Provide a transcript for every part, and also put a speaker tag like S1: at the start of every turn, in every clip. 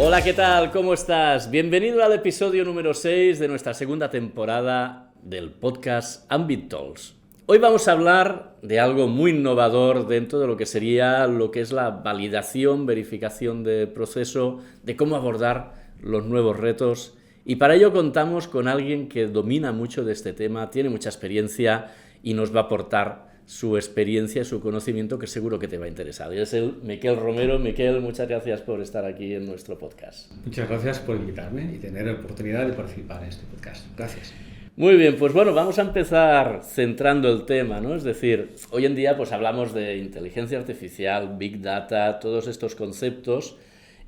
S1: Hola, ¿qué tal? ¿Cómo estás? Bienvenido al episodio número 6 de nuestra segunda temporada del podcast Ambit Talks. Hoy vamos a hablar de algo muy innovador dentro de lo que sería lo que es la validación, verificación de proceso, de cómo abordar los nuevos retos. Y para ello contamos con alguien que domina mucho de este tema, tiene mucha experiencia y nos va a aportar su experiencia y su conocimiento que seguro que te va a interesar. Y es el Miquel Romero. Miquel, muchas gracias por estar aquí en nuestro podcast.
S2: Muchas gracias por invitarme y tener la oportunidad de participar en este podcast. Gracias.
S1: Muy bien, pues bueno, vamos a empezar centrando el tema, ¿no? Es decir, hoy en día pues hablamos de inteligencia artificial, Big Data, todos estos conceptos.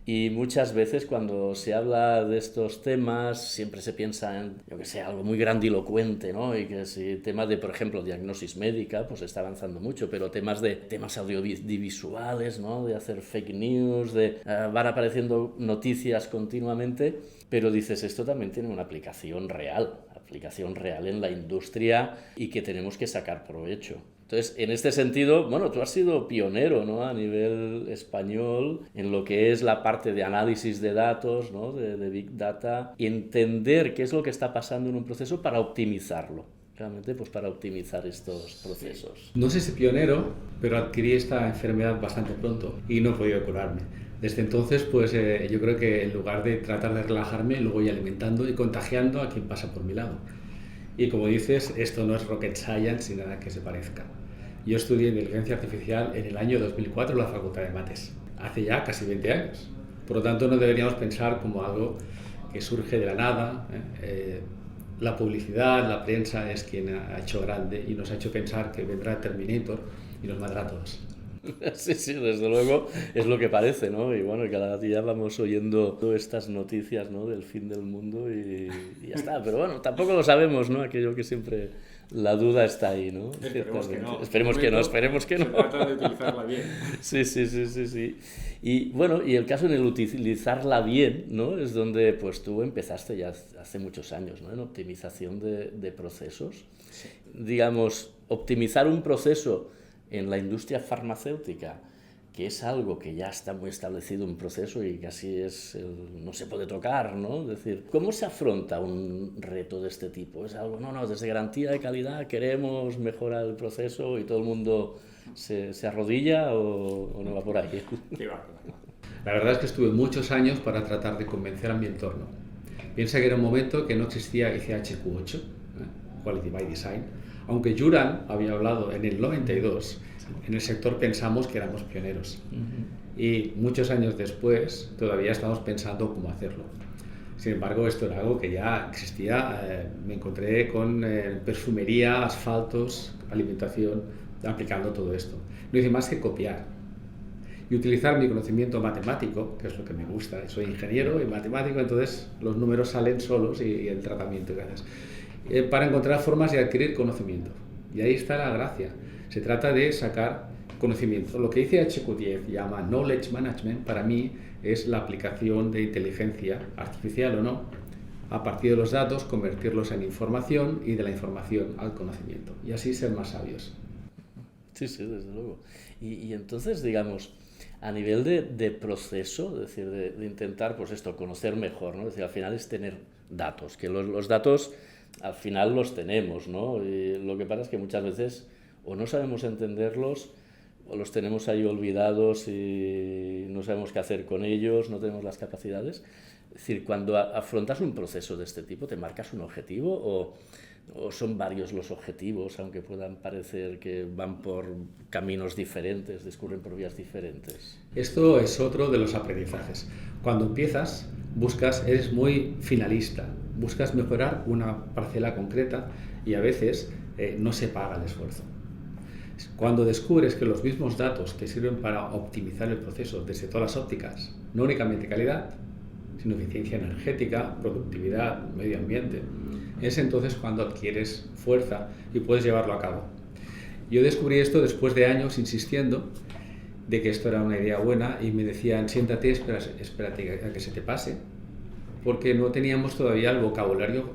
S1: Y muchas veces cuando se habla de estos temas siempre se piensa en, yo que sé, algo muy grandilocuente, ¿no? Y que si temas de, por ejemplo, diagnosis médica, pues está avanzando mucho, pero temas audiovisuales, ¿no? De hacer fake news, van apareciendo noticias continuamente, pero dices, esto también tiene una aplicación real en la industria y que tenemos que sacar provecho. Entonces, en este sentido, bueno, tú has sido pionero, ¿no? A nivel español en lo que es la parte de análisis de datos, ¿no? de Big Data, y entender qué es lo que está pasando en un proceso para optimizarlo. Realmente, pues para optimizar estos procesos.
S2: No sé si pionero, pero adquirí esta enfermedad bastante pronto y no he podido curarme. Desde entonces, pues yo creo que en lugar de tratar de relajarme, lo voy alimentando y contagiando a quien pasa por mi lado. Y como dices, esto no es rocket science ni nada que se parezca. Yo estudié inteligencia artificial en el año 2004 en la Facultad de Mates, hace ya casi 20 años. Por lo tanto, no deberíamos pensar como algo que surge de la nada. La publicidad, la prensa es quien ha hecho grande y nos ha hecho pensar que vendrá Terminator y nos matará a todos.
S1: Sí, desde luego es lo que parece, ¿no? Y bueno, cada día vamos oyendo todas estas noticias, ¿no? Del fin del mundo y ya está. Pero bueno, tampoco lo sabemos, ¿no? Aquello que siempre la duda está ahí, ¿no?
S2: Esperemos que no.
S1: Esperemos que no.
S2: Se trata de utilizarla bien.
S1: Sí. Y bueno, y el caso en el utilizarla bien, ¿no? Es donde pues tú empezaste ya hace muchos años, ¿no? En optimización de procesos.
S2: Sí.
S1: Digamos, optimizar un proceso en la industria farmacéutica, que es algo que ya está muy establecido un proceso y casi no se puede tocar, ¿no? Es decir, ¿cómo se afronta un reto de este tipo? ¿Es algo, no, desde garantía de calidad queremos mejorar el proceso y todo el mundo se arrodilla o no va por ahí?
S2: La verdad es que estuve muchos años para tratar de convencer a mi entorno. Piensa que era un momento que no existía ICHQ8, Quality by Design, aunque Juran había hablado en el 92, en el sector pensamos que éramos pioneros. Y muchos años después todavía estamos pensando cómo hacerlo. Sin embargo, esto era algo que ya existía. Me encontré con perfumería, asfaltos, alimentación, aplicando todo esto. No hice más que copiar y utilizar mi conocimiento matemático, que es lo que me gusta. Soy ingeniero y matemático, entonces los números salen solos y el tratamiento que haces. Para encontrar formas de adquirir conocimiento. Y ahí está la gracia. Se trata de sacar conocimiento. Lo que dice HQ10 llama Knowledge Management, para mí es la aplicación de inteligencia artificial o no, a partir de los datos, convertirlos en información y de la información al conocimiento. Y así ser más sabios.
S1: Sí, desde luego. Y entonces, digamos, a nivel de proceso, es decir, de intentar, pues esto, conocer mejor, ¿no? Es decir, al final es tener datos, que los datos al final los tenemos, ¿no? Y lo que pasa es que muchas veces o no sabemos entenderlos o los tenemos ahí olvidados y no sabemos qué hacer con ellos, no tenemos las capacidades. Es decir, cuando afrontas un proceso de este tipo, ¿te marcas un objetivo o son varios los objetivos, aunque puedan parecer que van por caminos diferentes, discurren por vías diferentes?
S2: Esto es otro de los aprendizajes. Cuando empiezas, eres muy finalista, buscas mejorar una parcela concreta y a veces no se paga el esfuerzo. Cuando descubres que los mismos datos te sirven para optimizar el proceso desde todas las ópticas, no únicamente calidad, sino eficiencia energética, productividad, medio ambiente, es entonces cuando adquieres fuerza y puedes llevarlo a cabo. Yo descubrí esto después de años insistiendo de que esto era una idea buena y me decían, siéntate, espérate a que se te pase, porque no teníamos todavía el vocabulario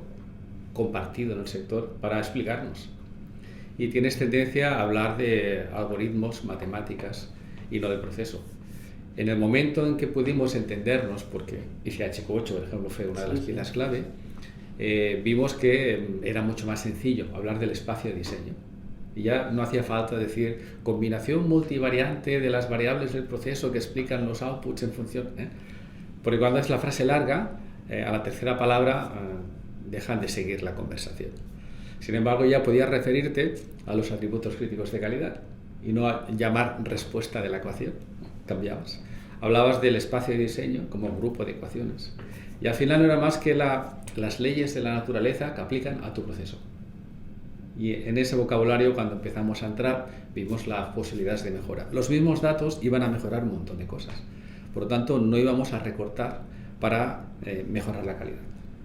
S2: compartido en el sector para explicarnos. Y tienes tendencia a hablar de algoritmos, matemáticas y no del proceso. En el momento en que pudimos entendernos, porque ICHQ8, por ejemplo, fue una de las piezas clave, vimos que era mucho más sencillo hablar del espacio de diseño. Y ya no hacía falta decir combinación multivariante de las variables del proceso que explican los outputs en función. Porque cuando es la frase larga, a la tercera palabra dejan de seguir la conversación. Sin embargo, ya podías referirte a los atributos críticos de calidad y no a llamar respuesta de la ecuación. Cambiabas. Hablabas del espacio de diseño como grupo de ecuaciones. Y al final no era más que las leyes de la naturaleza que aplican a tu proceso. Y en ese vocabulario, cuando empezamos a entrar, vimos las posibilidades de mejora. Los mismos datos iban a mejorar un montón de cosas. Por lo tanto, no íbamos a recortar para mejorar la calidad.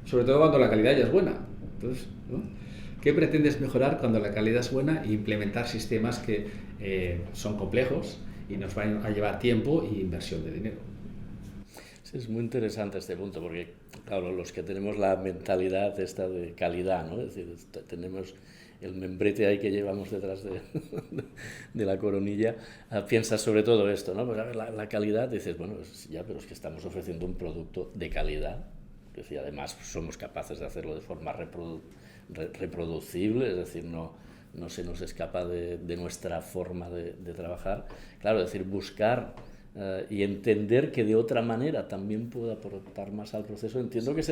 S2: Sobre todo cuando la calidad ya es buena. Entonces, ¿no? ¿Qué pretendes mejorar cuando la calidad es buena e implementar sistemas que son complejos y nos van a llevar tiempo e inversión de dinero?
S1: Sí, es muy interesante este punto, porque claro, los que tenemos la mentalidad esta de calidad, ¿no? Es decir, tenemos el membrete ahí que llevamos detrás de la coronilla, piensas sobre todo esto, ¿no? Pues a ver, la calidad, dices, bueno, ya, pero es que estamos ofreciendo un producto de calidad, es decir, además somos capaces de hacerlo de forma reproducible, es decir, no se nos escapa de nuestra forma de trabajar. Claro, es decir, buscar y entender que de otra manera también puedo aportar más al proceso. Entiendo que es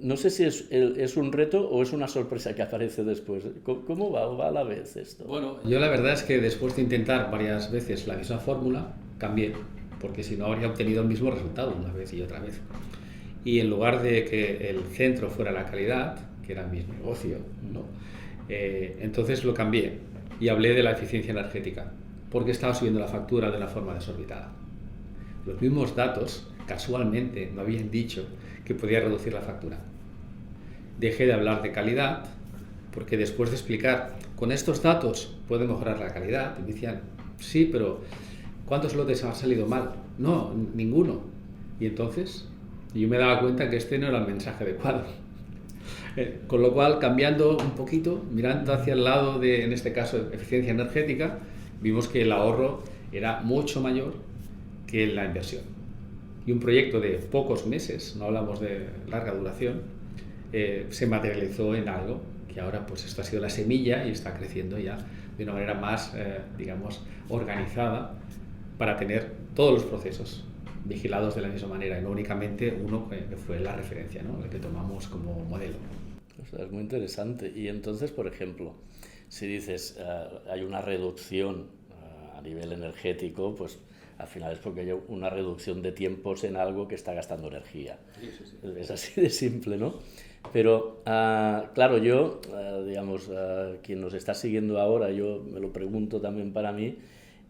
S1: no sé si es un reto o es una sorpresa que aparece después. ¿Cómo va a la vez esto?
S2: Bueno, yo la verdad es que después de intentar varias veces la misma fórmula, cambié, porque si no habría obtenido el mismo resultado una vez y otra vez. Y en lugar de que el centro fuera la calidad, que era mi negocio, ¿no? Entonces lo cambié y hablé de la eficiencia energética, porque estaba subiendo la factura de una forma desorbitada. Los mismos datos, casualmente, me habían dicho que podía reducir la factura. Dejé de hablar de calidad, porque después de explicar, con estos datos puede mejorar la calidad, me decían, sí, pero ¿cuántos lotes han salido mal? No, ninguno. Y entonces yo me daba cuenta que este no era el mensaje adecuado. Con lo cual, cambiando un poquito, mirando hacia el lado de, en este caso, eficiencia energética, vimos que el ahorro era mucho mayor que la inversión. Y un proyecto de pocos meses, no hablamos de larga duración, se materializó en algo que ahora, pues esto ha sido la semilla y está creciendo ya de una manera más, digamos, organizada para tener todos los procesos vigilados de la misma manera y no únicamente uno que fue la referencia, ¿no? El que tomamos como modelo.
S1: O sea, es muy interesante. Y entonces, por ejemplo, si dices hay una reducción a nivel energético, pues al final es porque hay una reducción de tiempos en algo que está gastando energía.
S2: Sí, sí, sí.
S1: Es así de simple, ¿no? Pero, claro, yo, digamos, quien nos está siguiendo ahora, yo me lo pregunto también para mí,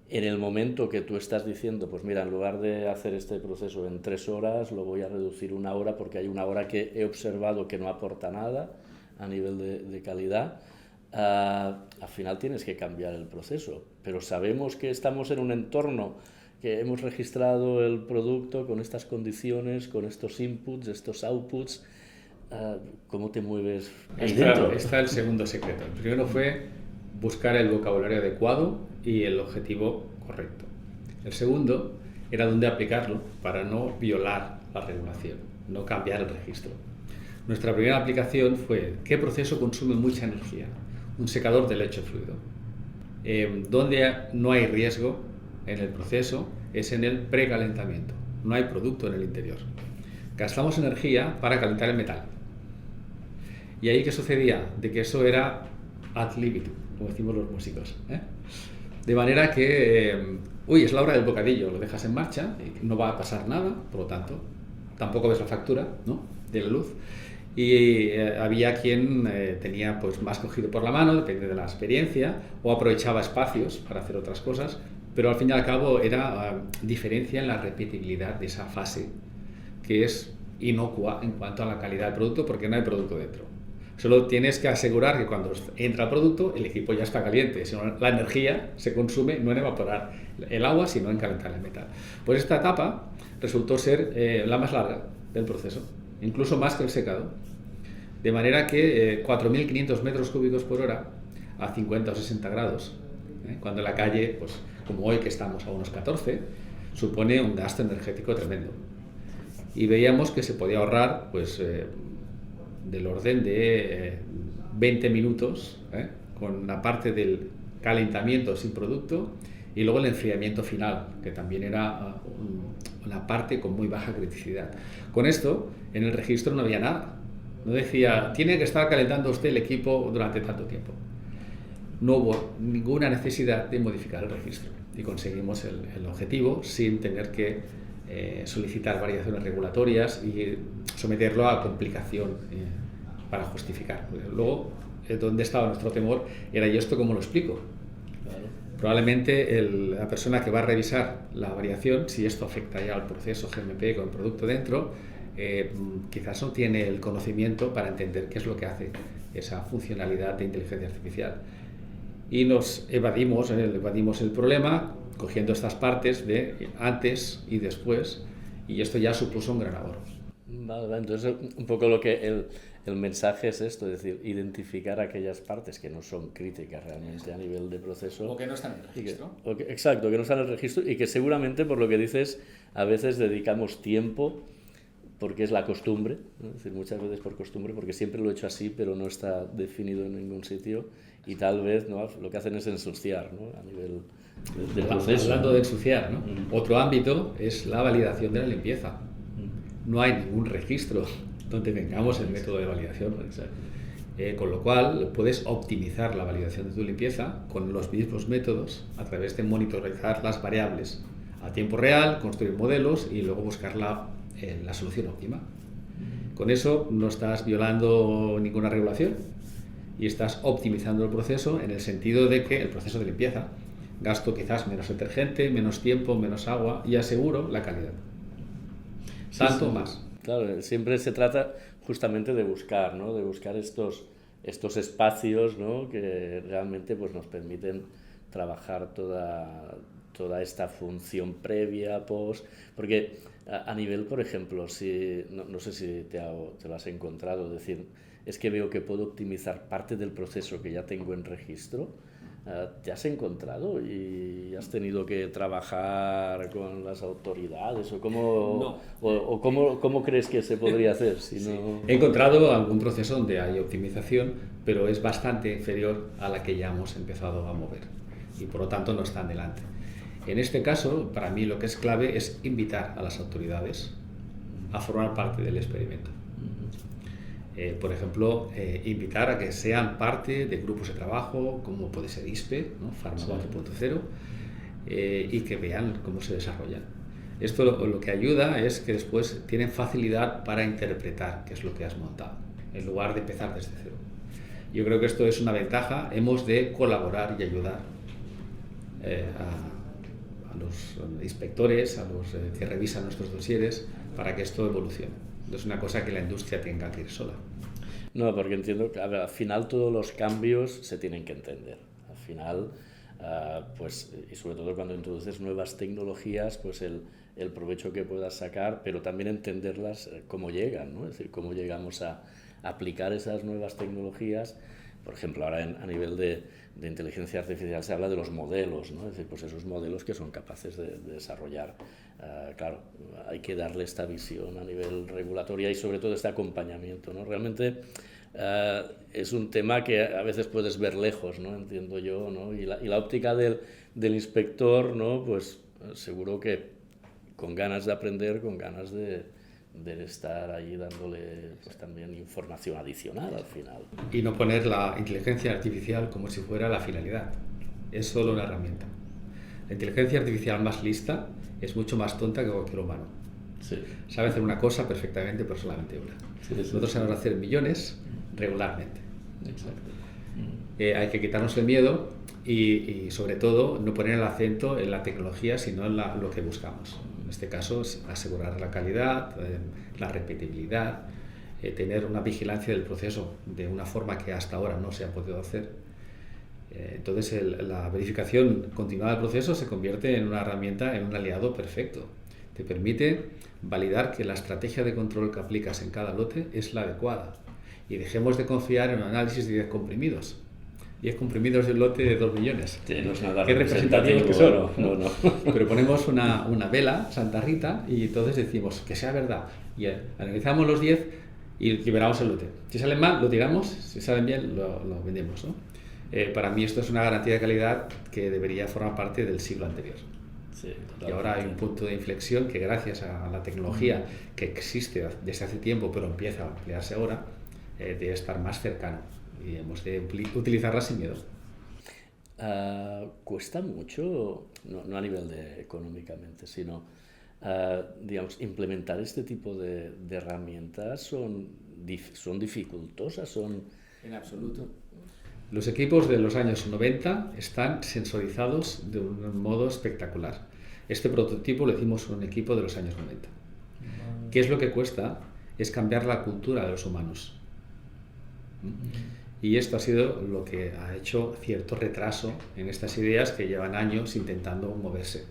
S1: en el momento que tú estás diciendo, pues mira, en lugar de hacer este proceso en 3 horas, lo voy a reducir 1 hora porque hay 1 hora que he observado que no aporta nada a nivel de calidad, al final tienes que cambiar el proceso. Pero sabemos que estamos en un entorno que hemos registrado el producto con estas condiciones, con estos inputs, estos outputs. ¿Cómo te mueves ahí dentro?
S2: Está el segundo secreto. El primero fue buscar el vocabulario adecuado y el objetivo correcto. El segundo era dónde aplicarlo para no violar la regulación, no cambiar el registro. Nuestra primera aplicación fue ¿qué proceso consume mucha energía? Un secador de leche fluido. Donde no hay riesgo en el proceso es en el precalentamiento. No hay producto en el interior. Gastamos energía para calentar el metal. ¿Y ahí qué sucedía? De que eso era ad libitum, como decimos los músicos. De manera que, es la hora del bocadillo, lo dejas en marcha, y no va a pasar nada, por lo tanto, tampoco ves la factura, ¿no?, de la luz. Y había quien tenía pues más cogido por la mano, depende de la experiencia, o aprovechaba espacios para hacer otras cosas, pero al fin y al cabo era diferencia en la repetibilidad de esa fase, que es inocua en cuanto a la calidad del producto, porque no hay producto dentro. Solo tienes que asegurar que cuando entra el producto, el equipo ya está caliente, si no, la energía se consume no en evaporar el agua, sino en calentar el metal. Pues esta etapa resultó ser la más larga del proceso, incluso más que el secado, de manera que 4.500 metros cúbicos por hora a 50 o 60 grados, cuando en la calle, pues como hoy que estamos a unos 14, supone un gasto energético tremendo. Y veíamos que se podía ahorrar pues, del orden de 20 minutos con la parte del calentamiento sin producto y luego el enfriamiento final, que también era una parte con muy baja criticidad. Con esto, en el registro no había nada. No decía, tiene que estar calentando usted el equipo durante tanto tiempo. No hubo ninguna necesidad de modificar el registro y conseguimos el objetivo sin tener que solicitar variaciones regulatorias y someterlo a complicación para justificar. Luego, donde estaba nuestro temor era, ¿y esto cómo lo explico? Claro. Probablemente la persona que va a revisar la variación, si esto afecta ya al proceso GMP con el producto dentro, quizás no tiene el conocimiento para entender qué es lo que hace esa funcionalidad de inteligencia artificial. Y nos evadimos el problema cogiendo estas partes de antes y después, y esto ya supuso un gran ahorro.
S1: Vale, entonces un poco lo que el mensaje es esto, es decir, identificar aquellas partes que no son críticas realmente a nivel de proceso.
S3: O que no están en el registro.
S1: Exacto, que no están en el registro y que seguramente, por lo que dices, a veces dedicamos tiempo porque es la costumbre, ¿no? Es decir, muchas veces por costumbre, porque siempre lo he hecho así, pero no está definido en ningún sitio y tal vez, ¿no?, lo que hacen es ensuciar, ¿no?, a nivel de proceso.
S2: Hablando de ensuciar, ¿no? Otro ámbito es la validación de la limpieza. No hay ningún registro donde tengamos el método de validación. Con lo cual puedes optimizar la validación de tu limpieza con los mismos métodos a través de monitorizar las variables a tiempo real, construir modelos y luego buscar la solución óptima. Con eso no estás violando ninguna regulación y estás optimizando el proceso en el sentido de que el proceso de limpieza gasto quizás menos detergente, menos tiempo, menos agua y aseguro la calidad. Tanto más.
S1: Claro, siempre se trata justamente de buscar, ¿no?, de buscar estos espacios, ¿no?, que realmente pues, nos permiten trabajar toda esta función previa, post, porque a nivel, por ejemplo, no sé si te lo has encontrado, es decir, es que veo que puedo optimizar parte del proceso que ya tengo en registro. ¿Te has encontrado y has tenido que trabajar con las autoridades o cómo,
S3: no.
S1: o cómo crees que se podría hacer? Si
S2: sí.
S1: No...
S2: He encontrado algún proceso donde hay optimización, pero es bastante inferior a la que ya hemos empezado a mover y por lo tanto no están delante. En este caso, para mí lo que es clave es invitar a las autoridades a formar parte del experimento. Por ejemplo, invitar a que sean parte de grupos de trabajo, como puede ser ISPE, ¿no?, Pharma 4.0, y que vean cómo se desarrollan. Esto lo que ayuda es que después tienen facilidad para interpretar qué es lo que has montado, en lugar de empezar desde cero. Yo creo que esto es una ventaja. Hemos de colaborar y ayudar a los inspectores, a los que revisan nuestros dosieres, para que esto evolucione. No es una cosa que la industria tenga que ir sola.
S1: No, porque entiendo que al final todos los cambios se tienen que entender. Al final, pues, y sobre todo cuando introduces nuevas tecnologías, pues el provecho que puedas sacar, pero también entenderlas cómo llegan, ¿no? Es decir, cómo llegamos a aplicar esas nuevas tecnologías. Por ejemplo, ahora a nivel de inteligencia artificial se habla de los modelos, ¿no? Es decir, pues esos modelos que son capaces de desarrollar. Claro, hay que darle esta visión a nivel regulatorio y sobre todo este acompañamiento, ¿no? Realmente es un tema que a veces puedes ver lejos, ¿no?, entiendo yo, ¿no? Y la óptica del inspector, ¿no?, pues seguro que con ganas de aprender, con ganas de estar ahí dándole pues también información adicional al final.
S2: Y no poner la inteligencia artificial como si fuera la finalidad. Es solo una herramienta. La inteligencia artificial más lista es mucho más tonta que cualquier humano.
S1: Sí.
S2: Sabe hacer una cosa perfectamente, pero solamente una.
S1: Sí,
S2: Nosotros sabemos hacer millones regularmente.
S1: Exacto.
S2: Hay que quitarnos el miedo y sobre todo no poner el acento en la tecnología, sino en lo que buscamos. En este caso es asegurar la calidad, la repetibilidad, tener una vigilancia del proceso de una forma que hasta ahora no se ha podido hacer. Entonces la verificación continuada del proceso se convierte en una herramienta, en un aliado perfecto. Te permite validar que la estrategia de control que aplicas en cada lote es la adecuada y dejemos de confiar en un análisis de 10 comprimidos. 10 comprimidos de un lote de 2 millones.
S1: Sí, no es nada
S2: Qué representativos que son.
S1: No.
S2: Pero ponemos una vela, Santa Rita, y entonces decimos que sea verdad. Y analizamos los 10 y liberamos el lote. Si salen mal, lo tiramos, si salen bien, lo vendemos, ¿no? Para mí esto es una garantía de calidad que debería formar parte del siglo anterior.
S1: Sí,
S2: y ahora hay un punto de inflexión que gracias a la tecnología que existe desde hace tiempo, pero empieza a ampliarse ahora, debe estar más cercano y hemos de utilizarla sin miedo.
S1: Cuesta mucho, no a nivel de económicamente, sino digamos, implementar este tipo de herramientas son dificultosas,
S2: En absoluto. Los equipos de los años 90 están sensorizados de un modo espectacular. Este prototipo lo hicimos con un equipo de los años 90. ¿Qué es lo que cuesta? Es cambiar la cultura de los humanos. Y esto ha sido lo que ha hecho cierto retraso en estas ideas que llevan años intentando moverse.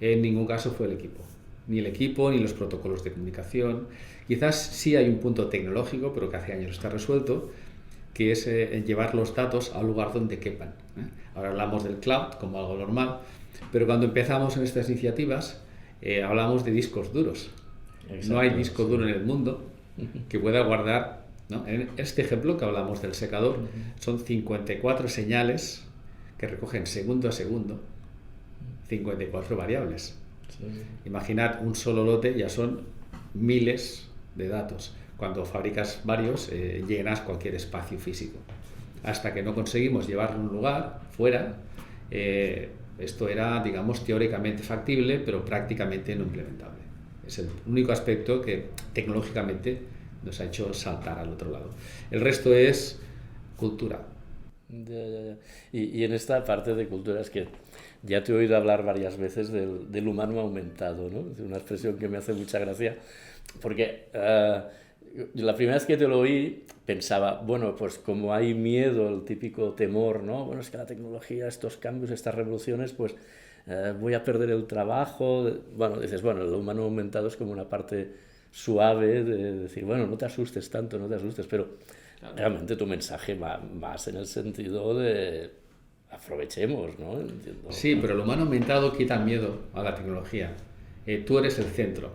S2: En ningún caso fue el equipo. Ni el equipo, ni los protocolos de comunicación. Quizás sí hay un punto tecnológico, pero que hace años está resuelto, que es llevar los datos a un lugar donde quepan. Ahora hablamos del cloud como algo normal, pero cuando empezamos en estas iniciativas hablamos de discos duros. Exacto, no hay disco duro en el mundo que pueda guardar, ¿no? En este ejemplo que hablamos del secador, son 54 señales que recogen segundo a segundo, 54 variables. Sí. Imaginad un solo lote, ya son miles de datos. Cuando fabricas varios, llenas cualquier espacio físico. Hasta que no conseguimos llevarlo a un lugar, fuera, esto era, digamos, teóricamente factible, pero prácticamente no implementable. Es el único aspecto que tecnológicamente nos ha hecho saltar al otro lado. El resto es cultura.
S1: Ya. Y en esta parte de cultura es que ya te he oído hablar varias veces del humano aumentado, ¿no? Es una expresión que me hace mucha gracia, porque la primera vez que te lo oí pensaba, bueno, pues como hay miedo, el típico temor, ¿no? Bueno, es que la tecnología, estos cambios, estas revoluciones, pues voy a perder el trabajo. Bueno, dices, bueno, el humano aumentado es como una parte suave de decir, bueno, no te asustes tanto, no te asustes, pero claro, realmente tu mensaje va más en el sentido de aprovechemos, ¿no? Entiendo.
S2: Sí, pero el humano aumentado quita miedo a la tecnología. Tú eres el centro,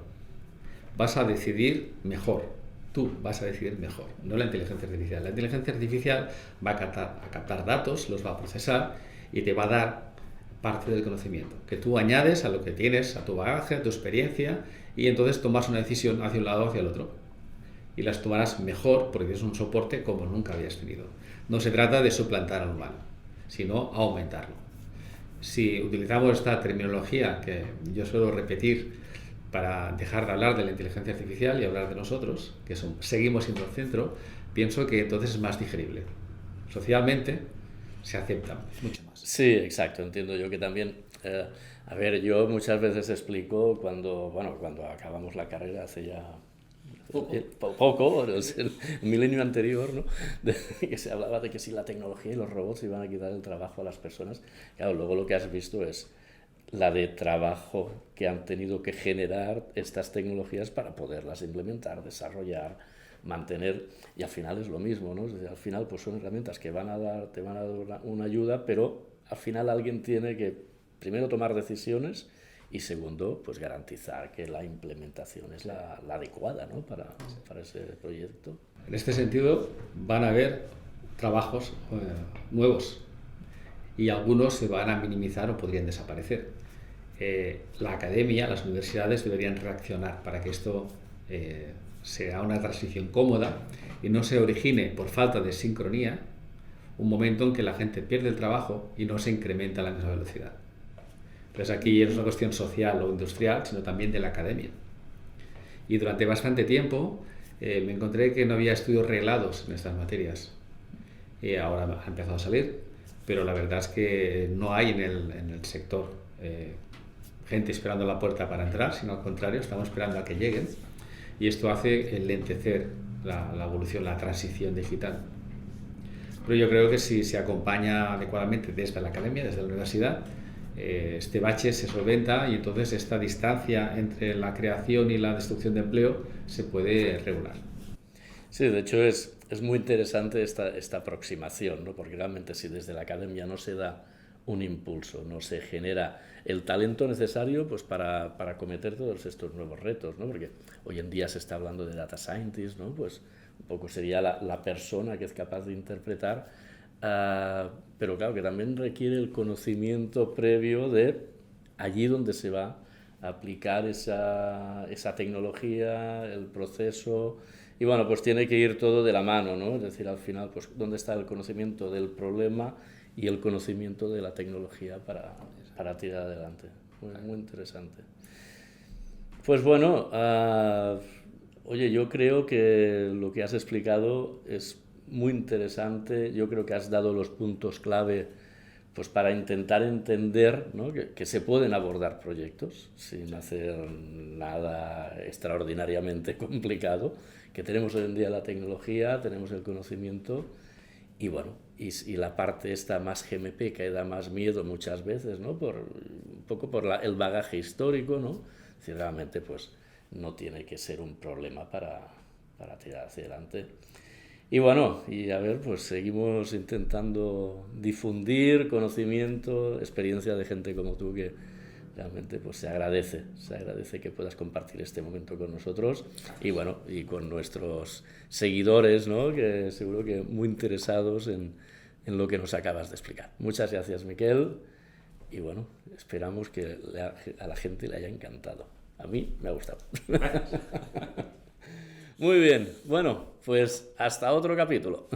S2: vas a decidir mejor. Tú vas a decidir mejor, no la inteligencia artificial. La inteligencia artificial va a captar datos, los va a procesar y te va a dar parte del conocimiento que tú añades a lo que tienes, a tu bagaje, a tu experiencia, y entonces tomas una decisión hacia un lado o hacia el otro. Y las tomarás mejor porque tienes un soporte como nunca habías tenido. No se trata de suplantar al humano, sino aumentarlo. Si utilizamos esta terminología que yo suelo repetir para dejar de hablar de la inteligencia artificial y hablar de nosotros, que seguimos siendo el centro, pienso que entonces es más digerible. Socialmente se acepta mucho más.
S1: Sí, exacto, entiendo yo que también, a ver, yo muchas veces explico cuando acabamos la carrera hace ya poco, el milenio anterior, ¿no? Que se hablaba de que si la tecnología y los robots iban a quitar el trabajo a las personas. Claro, luego lo que has visto es la de trabajo que han tenido que generar estas tecnologías para poderlas implementar, desarrollar, mantener, y al final es lo mismo, ¿no? Es decir, al final pues son herramientas que te van a dar una ayuda, pero al final alguien tiene que primero tomar decisiones y segundo pues garantizar que la implementación es la adecuada, ¿no? para ese proyecto.
S2: En este sentido van a haber trabajos nuevos y algunos se van a minimizar o podrían desaparecer. La academia, las universidades deberían reaccionar para que esto sea una transición cómoda y no se origine por falta de sincronía un momento en que la gente pierde el trabajo y no se incrementa a la misma velocidad. Entonces aquí no es una cuestión social o industrial, sino también de la academia. Y durante bastante tiempo me encontré que no había estudios reglados en estas materias. Y ahora ha empezado a salir, pero la verdad es que no hay en el sector gente esperando a la puerta para entrar, sino al contrario, estamos esperando a que lleguen. Y esto hace enlentecer la evolución, la transición digital. Pero yo creo que si se acompaña adecuadamente desde la academia, desde la universidad, este bache se solventa y entonces esta distancia entre la creación y la destrucción de empleo se puede regular.
S1: Sí, de hecho es muy interesante esta aproximación, ¿no? Porque realmente si desde la academia no se da un impulso, no se genera el talento necesario pues para acometer todos estos nuevos retos, ¿no? Porque hoy en día se está hablando de data scientist, ¿no? Pues un poco sería la persona que es capaz de interpretar, pero claro que también requiere el conocimiento previo de allí donde se va a aplicar esa tecnología, el proceso. Y bueno, pues tiene que ir todo de la mano, ¿no? Es decir, al final, pues dónde está el conocimiento del problema y el conocimiento de la tecnología para tirar adelante. Muy interesante. Pues bueno, oye, yo creo que lo que has explicado es muy interesante. Yo creo que has dado los puntos clave pues para intentar entender, ¿no? que se pueden abordar proyectos sin hacer nada extraordinariamente complicado, que tenemos hoy en día la tecnología, tenemos el conocimiento y bueno, y la parte esta más GMP que da más miedo muchas veces, ¿no? Un poco por el bagaje histórico, ¿no? Si realmente pues no tiene que ser un problema para tirar hacia adelante. Y bueno, y a ver, pues seguimos intentando difundir conocimiento, experiencia de gente como tú que realmente pues se agradece que puedas compartir este momento con nosotros y bueno, y con nuestros seguidores, ¿no? Que seguro que muy interesados en lo que nos acabas de explicar. Muchas gracias, Miquel, y bueno, esperamos que a la gente le haya encantado. A mí me ha gustado. Muy bien, bueno, pues hasta otro capítulo.